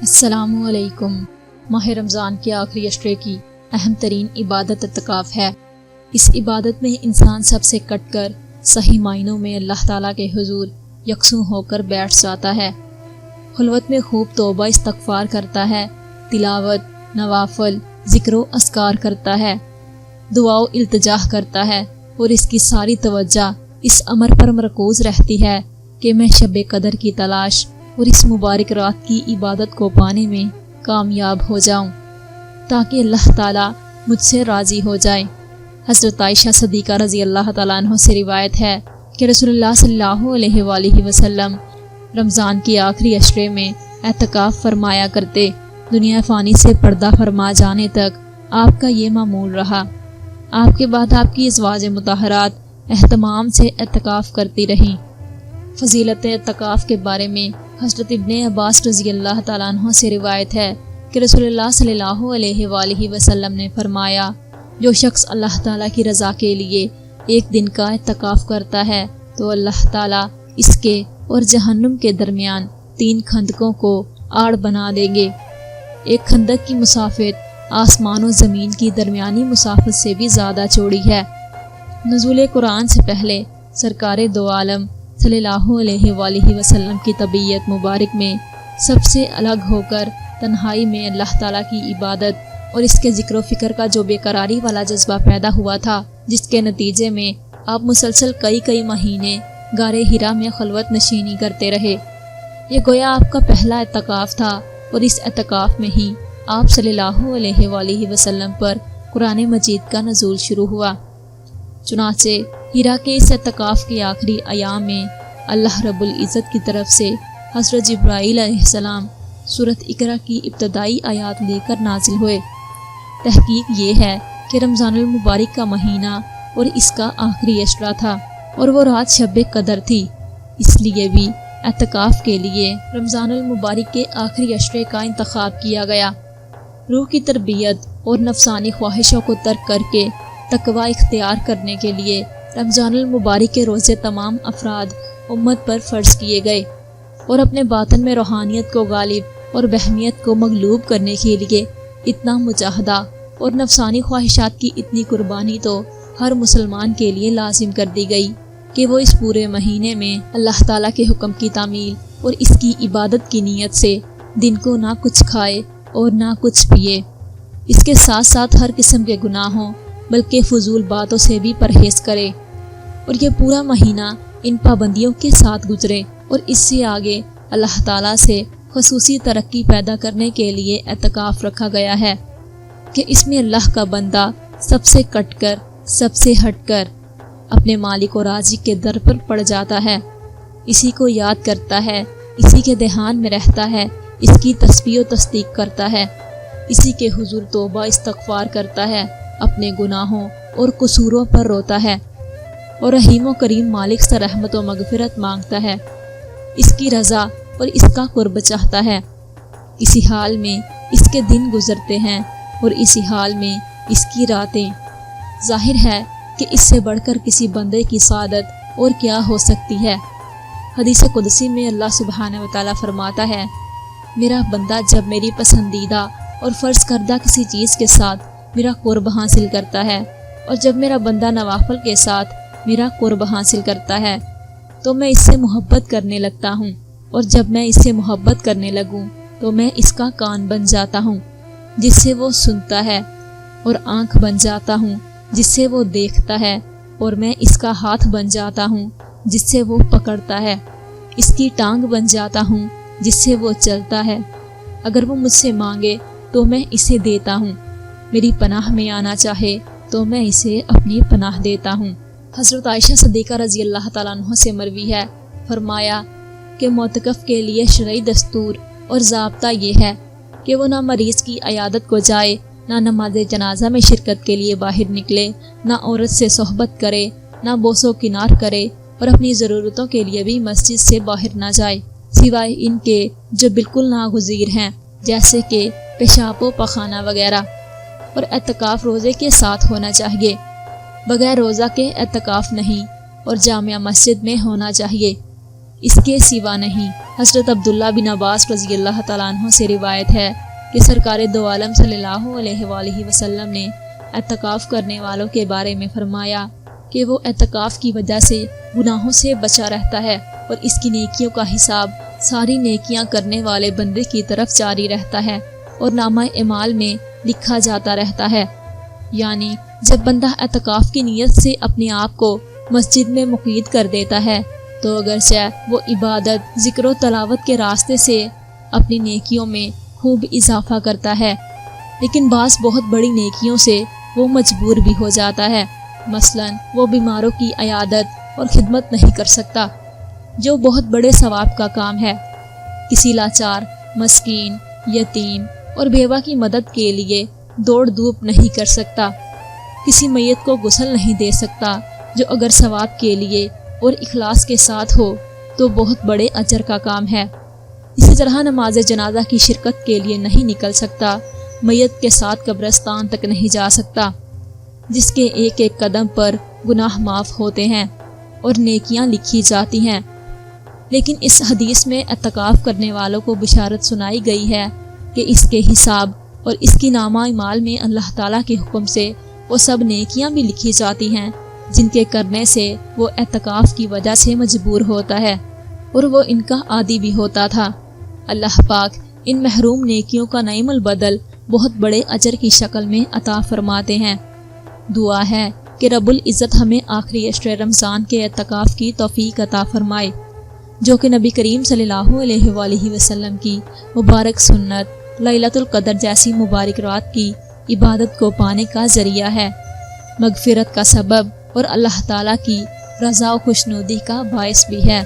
السلام علیکم۔ ماہ رمضان کے آخری اشرے کی اہم ترین عبادت اعتکاف ہے۔ اس عبادت میں انسان سب سے کٹ کر صحیح معنوں میں اللہ تعالیٰ کے حضور یکسوں ہو کر بیٹھ جاتا ہے۔ خلوت میں خوب توبہ استغفار کرتا ہے، تلاوت، نوافل، ذکر و اذکار کرتا ہے، دعا و التجا کرتا ہے، اور اس کی ساری توجہ اس امر پر مرکوز رہتی ہے کہ میں شب قدر کی تلاش اور اس مبارک رات کی عبادت کو پانے میں کامیاب ہو جاؤں تاکہ اللہ تعالیٰ مجھ سے راضی ہو جائے۔ حضرت عائشہ صدیقہ رضی اللہ تعالیٰ عنہ سے روایت ہے کہ رسول اللہ صلی اللہ علیہ وآلہ وسلم رمضان کے آخری اشرے میں اعتکاف فرمایا کرتے۔ دنیا فانی سے پردہ فرما جانے تک آپ کا یہ معمول رہا۔ آپ کے بعد آپ کی ازواج مطہرات اہتمام سے اعتکاف کرتی رہیں۔ فضیلت اعتکاف کے بارے میں حضرت ابن عباس رضی اللہ تعالیٰ عنہ سے روایت ہے کہ رسول اللہ صلی اللہ علیہ وآلہ وسلم نے فرمایا، جو شخص اللہ تعالیٰ کی رضا کے لیے ایک دن کا اعتکاف کرتا ہے تو اللہ تعالیٰ اس کے اور جہنم کے درمیان 3 خندقوں کو آڑ بنا دیں گے۔ ایک خندق کی مسافت آسمان و زمین کی درمیانی مسافت سے بھی زیادہ چوڑی ہے۔ نزول قرآن سے پہلے سرکار دو عالم صلی اللہ علیہ وآلہ وسلم کی طبیعت مبارک میں سب سے الگ ہو کر تنہائی میں اللہ تعالیٰ کی عبادت اور اس کے ذکر و فکر کا جو بے قراری والا جذبہ پیدا ہوا تھا، جس کے نتیجے میں آپ مسلسل کئی مہینے غار حرا میں خلوت نشینی کرتے رہے۔ یہ گویا آپ کا پہلا اعتکاف تھا، اور اس اعتکاف میں ہی آپ صلی اللہ علیہ وآلہ وسلم پر قرآن مجید کا نزول شروع ہوا۔ چنانچہ حرا کے اس اعتکاف کے آخری ایام میں اللہ رب العزت کی طرف سے حضرت جبرائیل علیہ السلام سورۃ اقرا کی ابتدائی آیات لے کر نازل ہوئے۔ تحقیق یہ ہے کہ رمضان المبارک کا مہینہ اور اس کا آخری اشرہ تھا، اور وہ رات شب قدر تھی، اس لیے بھی اعتکاف کے لیے رمضان المبارک کے آخری اشرے کا انتخاب کیا گیا۔ روح کی تربیت اور نفسانی خواہشوں کو ترک کر کے تقوی اختیار کرنے کے لیے رمضان المبارک کے روزے تمام افراد امت پر فرض کیے گئے، اور اپنے باطن میں روحانیت کو غالب اور بہمیت کو مغلوب کرنے کے لیے اتنا مجاہدہ اور نفسانی خواہشات کی اتنی قربانی تو ہر مسلمان کے لیے لازم کر دی گئی کہ وہ اس پورے مہینے میں اللہ تعالیٰ کے حکم کی تعمیل اور اس کی عبادت کی نیت سے دن کو نہ کچھ کھائے اور نہ کچھ پیے۔ اس کے ساتھ ساتھ ہر قسم کے گناہوں بلکہ فضول باتوں سے بھی پرہیز کرے، اور یہ پورا مہینہ ان پابندیوں کے ساتھ گزرے، اور اس سے آگے اللہ تعالیٰ سے خصوصی ترقی پیدا کرنے کے لیے اعتکاف رکھا گیا ہے کہ اس میں اللہ کا بندہ سب سے کٹ کر، سب سے ہٹ کر اپنے مالک و رازق کے در پر پڑ جاتا ہے، اسی کو یاد کرتا ہے، اسی کے دھیان میں رہتا ہے، اس کی تسبیح و تصدیق کرتا ہے، اسی کے حضور توبہ استغفار کرتا ہے، اپنے گناہوں اور قصوروں پر روتا ہے، اور رحیم و کریم مالک سے رحمت و مغفرت مانگتا ہے، اس کی رضا اور اس کا قرب چاہتا ہے۔ اسی حال میں اس کے دن گزرتے ہیں، اور اسی حال میں اس کی راتیں۔ ظاہر ہے کہ اس سے بڑھ کر کسی بندے کی سعادت اور کیا ہو سکتی ہے۔ حدیث قدسی میں اللہ سبحانہ و تعالیٰ فرماتا ہے، میرا بندہ جب میری پسندیدہ اور فرض کردہ کسی چیز کے ساتھ میرا قرب حاصل کرتا ہے، اور جب میرا بندہ نوافل کے ساتھ میرا قرب حاصل کرتا ہے تو میں اس سے محبت کرنے لگتا ہوں، اور جب میں اس سے محبت کرنے لگوں تو میں اس کا کان بن جاتا ہوں جس سے وہ سنتا ہے، اور آنکھ بن جاتا ہوں جس سے وہ دیکھتا ہے، اور میں اس کا ہاتھ بن جاتا ہوں جس سے وہ پکڑتا ہے، اس کی ٹانگ بن جاتا ہوں جس سے وہ چلتا ہے۔ اگر وہ مجھ سے مانگے تو میں اسے دیتا ہوں، میری پناہ میں آنا چاہے تو میں اسے اپنی پناہ دیتا ہوں۔ حضرت عائشہ صدیقہ رضی اللہ تعالیٰ عنہ سے مروی ہے، فرمایا کہ معتکف کے لیے شرعی دستور اور ضابطہ یہ ہے کہ وہ نہ مریض کی عیادت کو جائے، نہ نماز جنازہ میں شرکت کے لیے باہر نکلے، نہ عورت سے صحبت کرے، نہ بوس و کنار کرے، اور اپنی ضرورتوں کے لیے بھی مسجد سے باہر نہ جائے، سوائے ان کے جو بالکل ناگزیر ہیں، جیسے کہ پیشاب و پخانہ وغیرہ۔ اور اعتکاف روزے کے ساتھ ہونا چاہیے، بغیر روزہ کے اعتکاف نہیں، اور جامع مسجد میں ہونا چاہیے۔ اس کے سوا نہیں۔ حضرت عبداللہ بن عباس رضی اللہ تعالیٰ عنہ سے روایت ہے کہ سرکار دو عالم صلی اللہ علیہ وآلہ وسلم نے اعتکاف کرنے والوں کے بارے میں فرمایا کہ وہ اعتکاف کی وجہ سے گناہوں سے بچا رہتا ہے اور اس کی نیکیوں کا حساب ساری نیکیاں کرنے والے بندے کی طرف جاری رہتا ہے اور نامہ اعمال میں لکھا جاتا رہتا ہے۔ یعنی جب بندہ اعتکاف کی نیت سے اپنے آپ کو مسجد میں مقید کر دیتا ہے تو اگرچہ وہ عبادت، ذکر و تلاوت کے راستے سے اپنی نیکیوں میں خوب اضافہ کرتا ہے، لیکن بعض بہت بڑی نیکیوں سے وہ مجبور بھی ہو جاتا ہے۔ مثلا وہ بیماروں کی عیادت اور خدمت نہیں کر سکتا، جو بہت بڑے ثواب کا کام ہے۔ کسی لاچار، مسکین، یتیم اور بیوہ کی مدد کے لیے دوڑ دھوپ نہیں کر سکتا، کسی میت کو غسل نہیں دے سکتا، جو اگر ثواب کے لیے اور اخلاص کے ساتھ ہو تو بہت بڑے اجر کا کام ہے۔ اسی طرح نماز جنازہ کی شرکت کے لیے نہیں نکل سکتا، میت کے ساتھ قبرستان تک نہیں جا سکتا، جس کے ایک ایک قدم پر گناہ معاف ہوتے ہیں اور نیکیاں لکھی جاتی ہیں۔ لیکن اس حدیث میں اعتکاف کرنے والوں کو بشارت سنائی گئی ہے کہ اس کے حساب اور اس کی نامہ اعمال میں اللہ تعالیٰ کے حکم سے وہ سب نیکیاں بھی لکھی جاتی ہیں جن کے کرنے سے وہ اعتکاف کی وجہ سے مجبور ہوتا ہے اور وہ ان کا عادی بھی ہوتا تھا۔ اللہ پاک ان محروم نیکیوں کا نعیم البدل بہت بڑے اجر کی شکل میں عطا فرماتے ہیں۔ دعا ہے کہ رب العزت ہمیں آخری عشر رمضان کے اعتکاف کی توفیق عطا فرمائے، جو کہ نبی کریم صلی اللہ علیہ وآلہ وسلم کی مبارک سنت لیلۃ القدر جیسی مبارک رات کی عبادت کو پانے کا ذریعہ ہے، مغفرت کا سبب اور اللہ تعالیٰ کی رضا و خوشنودی کا باعث بھی ہے۔